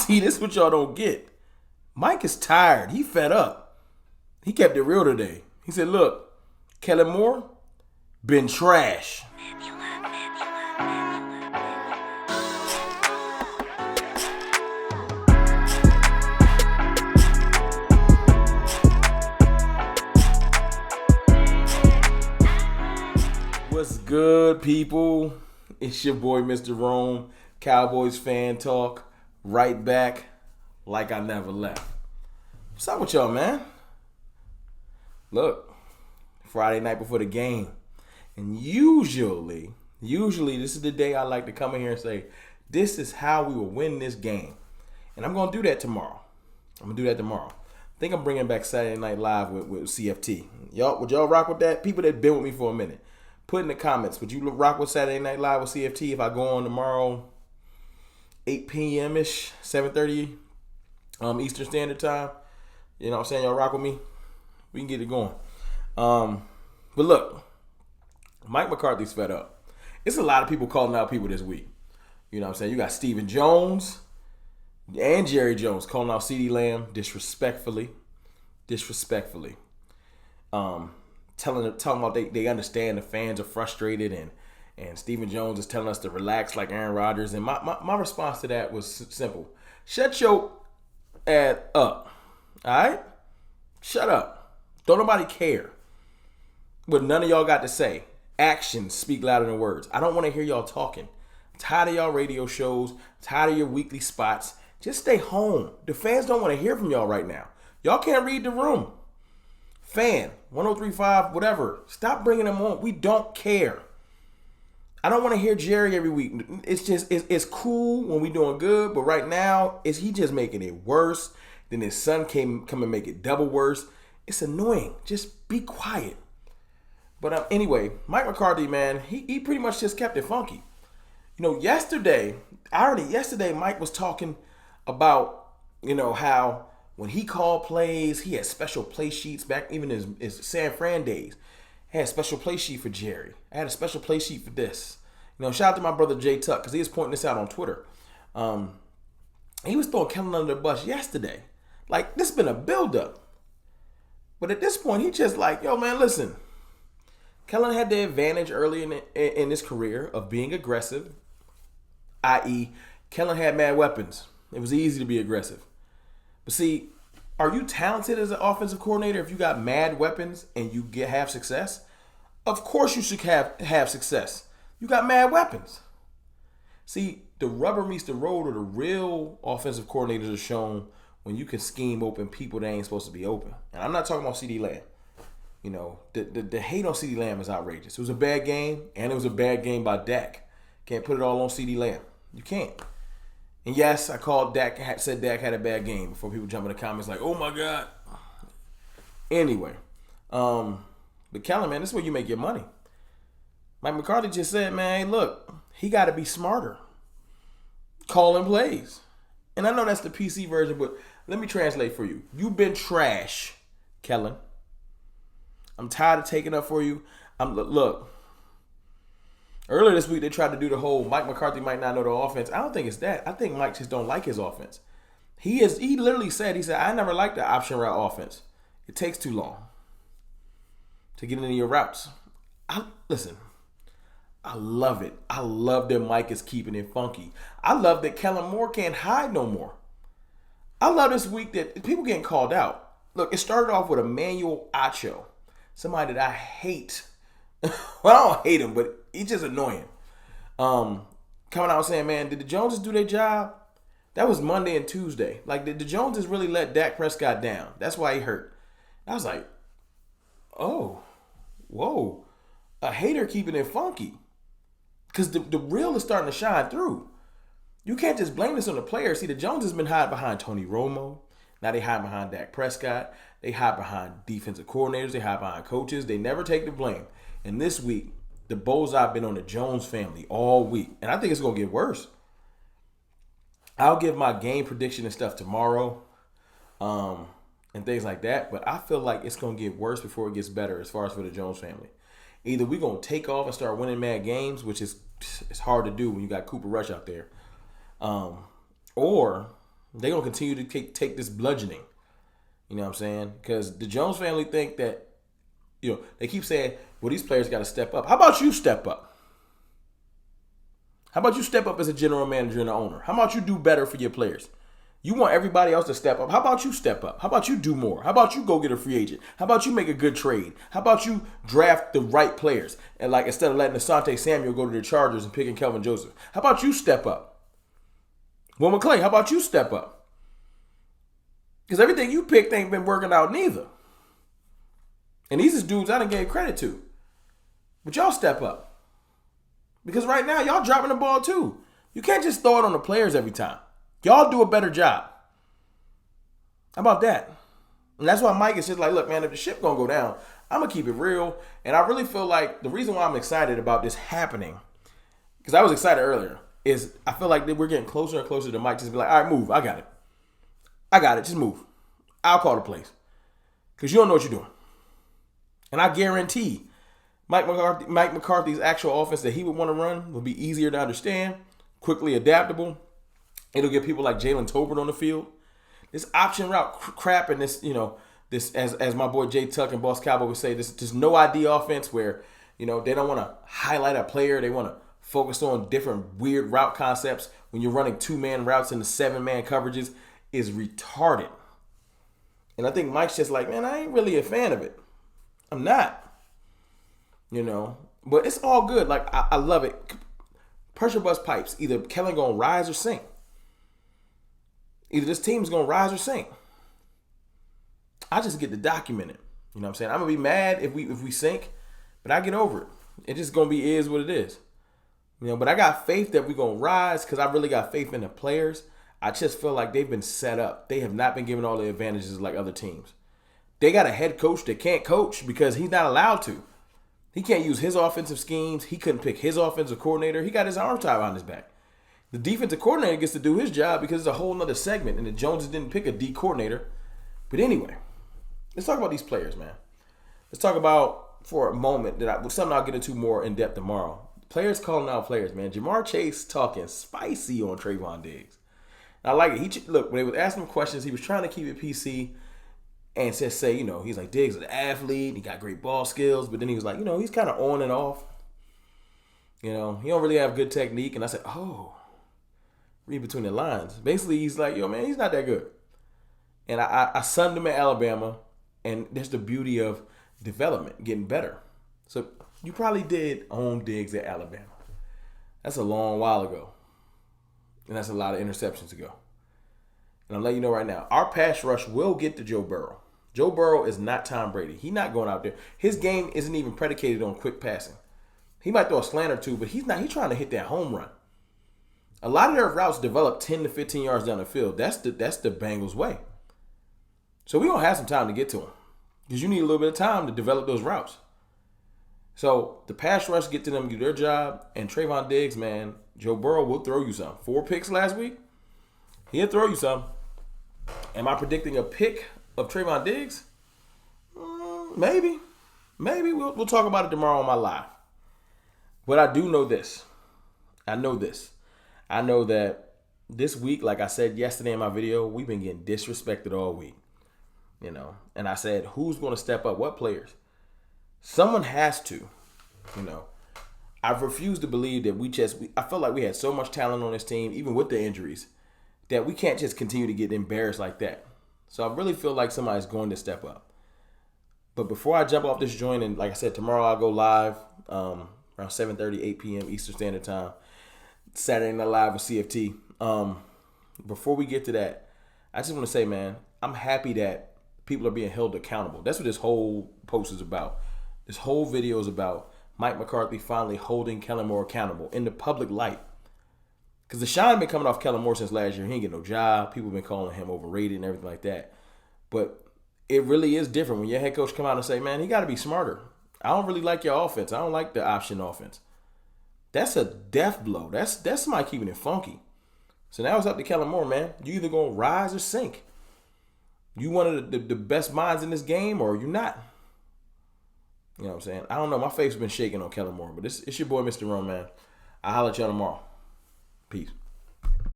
See, this is what y'all don't get. Mike is tired. He fed up. He kept it real today. He said, look, Kellen Moore, been trash. What's good, people? It's your boy, Mr. Rome, Cowboys fan talk, right back like I never left. What's up with y'all, man? Look, Friday night before the game, and usually this is the day I like to come in here and say, this is how we will win this game. And I'm going to do that tomorrow. I think I'm bringing back Saturday Night Live with CFT. Would y'all rock with that? People that been with me for a minute, put in the comments, would you rock with Saturday Night Live with CFT if I go on tomorrow, 8 p.m.-ish, 7:30 Eastern Standard Time? You know what I'm saying? Y'all rock with me? We can get it going. But look, Mike McCarthy's fed up. It's a lot of people calling out people this week. You know what I'm saying? You got Stephen Jones and Jerry Jones calling out CeeDee Lamb disrespectfully. Talking about they understand the fans are frustrated, and Stephen Jones is telling us to relax like Aaron Rodgers. And my response to that was simple. Shut your ass up. All right? Shut up. Don't nobody care what none of y'all got to say. Actions speak louder than words. I don't want to hear y'all talking. I'm tired of y'all radio shows. I'm tired of your weekly spots. Just stay home. The fans don't want to hear from y'all right now. Y'all can't read the room. Fan, 1035, whatever. Stop bringing them on. We don't care. I don't want to hear Jerry every week. It's cool when we doing good, but right now, he just making it worse. Then his son come and make it double worse. It's annoying. Just be quiet. But anyway, Mike McCarthy, man, he pretty much just kept it funky. You know, yesterday, Mike was talking about, you know, how when he called plays, he had special play sheets back even his San Fran days. I had a special play sheet for Jerry. I had a special play sheet for this. You know, shout out to my brother Jay Tuck, because he was pointing this out on Twitter. He was throwing Kellen under the bus yesterday. Like, this has been a buildup. But at this point, he just like, yo, man, listen. Kellen had the advantage early in his career of being aggressive, i.e., Kellen had mad weapons. It was easy to be aggressive. But see, are you talented as an offensive coordinator if you got mad weapons and you have success? Of course you should have success. You got mad weapons. See, the rubber meets the road, or the real offensive coordinators are shown when you can scheme open people that ain't supposed to be open. And I'm not talking about CeeDee Lamb. You know, the hate on CeeDee Lamb is outrageous. It was a bad game, and it was a bad game by Dak. Can't put it all on CeeDee Lamb. You can't. And yes, I called Dak, said Dak had a bad game before people jump in the comments like, oh my God. Anyway, but Kellen, man, this is where you make your money. Mike McCarthy just said, man, hey, look, he got to be smarter. Calling plays. And I know that's the PC version, but let me translate for you. You've been trash, Kellen. I'm tired of taking up for you. Look. Earlier this week, they tried to do the whole Mike McCarthy might not know the offense. I don't think it's that. I think Mike just don't like his offense. He literally said, I never liked the option route offense. It takes too long to get into your routes. Listen, I love it. I love that Mike is keeping it funky. I love that Kellen Moore can't hide no more. I love this week that people getting called out. Look, it started off with Emmanuel Acho, somebody that I hate. Well, I don't hate him, but he's just annoying. Coming out saying, man, did the Joneses do their job? That was Monday and Tuesday. Like, did the Joneses really let Dak Prescott down? That's why he hurt. I was like, oh, whoa. A hater keeping it funky. Because the real is starting to shine through. You can't just blame this on the players. See, the Joneses been hiding behind Tony Romo. Now they hide behind Dak Prescott. They hide behind defensive coordinators. They hide behind coaches. They never take the blame. And this week, the bullseye been on the Jones family all week. And I think it's going to get worse. I'll give my game prediction and stuff tomorrow and things like that. But I feel like it's going to get worse before it gets better as far as for the Jones family. Either we're going to take off and start winning mad games, which is it's hard to do when you got Cooper Rush out there. Or They're going to continue to take this bludgeoning. You know what I'm saying? Because the Jones family think that, they keep saying, well, these players got to step up. How about you step up? How about you step up as a general manager and an owner? How about you do better for your players? You want everybody else to step up. How about you step up? How about you do more? How about you go get a free agent? How about you make a good trade? How about you draft the right players? And like instead of letting Asante Samuel go to the Chargers and picking Kelvin Joseph. How about you step up? Will McClay, how about you step up? Because everything you picked ain't been working out neither. And these is dudes I done gave credit to. But y'all step up. Because right now, y'all dropping the ball too. You can't just throw it on the players every time. Y'all do a better job. How about that? And that's why Mike is just like, look, man, if the ship gonna go down, I'm gonna keep it real. And I really feel like the reason why I'm excited about this happening, because I was excited earlier, is I feel like we're getting closer and closer to Mike just be like, all right, move. I got it. Just move. I'll call the plays. Because you don't know what you're doing. And I guarantee Mike McCarthy's actual offense that he would want to run would be easier to understand, quickly adaptable. It'll get people like Jalen Tolbert on the field. This option route crap and this, this as my boy Jay Tuck and Boss Cowboy would say, this no ID offense where, they don't want to highlight a player. They want to focus on different weird route concepts when you're running 2-man routes into 7-man coverages is retarded. And I think Mike's just like, man, I ain't really a fan of it. I'm not. But it's all good. Like, I love it. Pressure bust pipes. Either Kellen gonna rise or sink. Either this team's gonna rise or sink. I just get to document it. You know what I'm saying? I'm gonna be mad if we sink, but I get over it. It just gonna be is what it is. But I got faith that we're gonna rise because I really got faith in the players. I just feel like they've been set up. They have not been given all the advantages like other teams. They got a head coach that can't coach because he's not allowed to. He can't use his offensive schemes. He couldn't pick his offensive coordinator. He got his arm tied behind his back. The defensive coordinator gets to do his job because it's a whole nother segment, and the Joneses didn't pick a D coordinator. But anyway, let's talk about these players, man. Let's talk about, for a moment, something I'll get into more in depth tomorrow. Players calling out players, man. Jamar Chase talking spicy on Trayvon Diggs. I like it. Look, when they was asking him questions, he was trying to keep it PC and just say, he's like, Diggs is an athlete. He got great ball skills. But then he was like, he's kind of on and off. He don't really have good technique. And I said, read between the lines. Basically, he's like, man, he's not that good. And I sunned him at Alabama. And that's the beauty of development, getting better. So you probably did own Diggs at Alabama. That's a long while ago. And that's a lot of interceptions ago. And I'm letting you know right now, our pass rush will get to Joe Burrow. Joe Burrow is not Tom Brady. He's not going out there. His game isn't even predicated on quick passing. He might throw a slant or two, but he's trying to hit that home run. A lot of their routes develop 10 to 15 yards down the field. That's the Bengals way. So we're going to have some time to get to him. Because you need a little bit of time to develop those routes. So the pass rush get to them, do their job. And Trayvon Diggs, man, Joe Burrow will throw you some. 4 picks last week. He'll throw you some. Am I predicting a pick of Trayvon Diggs? Maybe. We'll talk about it tomorrow on my live. But I do know this. I know that this week, like I said yesterday in my video, we've been getting disrespected all week. And I said, who's going to step up? What players? Someone has to. I've refused to believe that I felt like we had so much talent on this team, even with the injuries, that we can't just continue to get embarrassed like that. So I really feel like somebody's going to step up. But before I jump off this joint, and like I said, tomorrow I'll go live around 7:30, 8 p.m. Eastern Standard Time. Saturday Night Live with CFT. Before we get to that, I just want to say, man, I'm happy that people are being held accountable. That's what this whole post is about. This whole video is about Mike McCarthy finally holding Kellen Moore accountable in the public light. Because the shine been coming off Kellen Moore since last year. He ain't get no job. People been calling him overrated and everything like that. But it really is different when your head coach come out and say, man, he got to be smarter. I don't really like your offense. I don't like the option offense. That's a death blow. That's somebody keeping it funky. So now it's up to Kellen Moore, man. You either going to rise or sink. You one of the best minds in this game, or you not. You know what I'm saying? I don't know. My face has been shaking on Kellen Moore, but it's your boy, Mr. Rome, man. I'll holler at y'all tomorrow. Peace.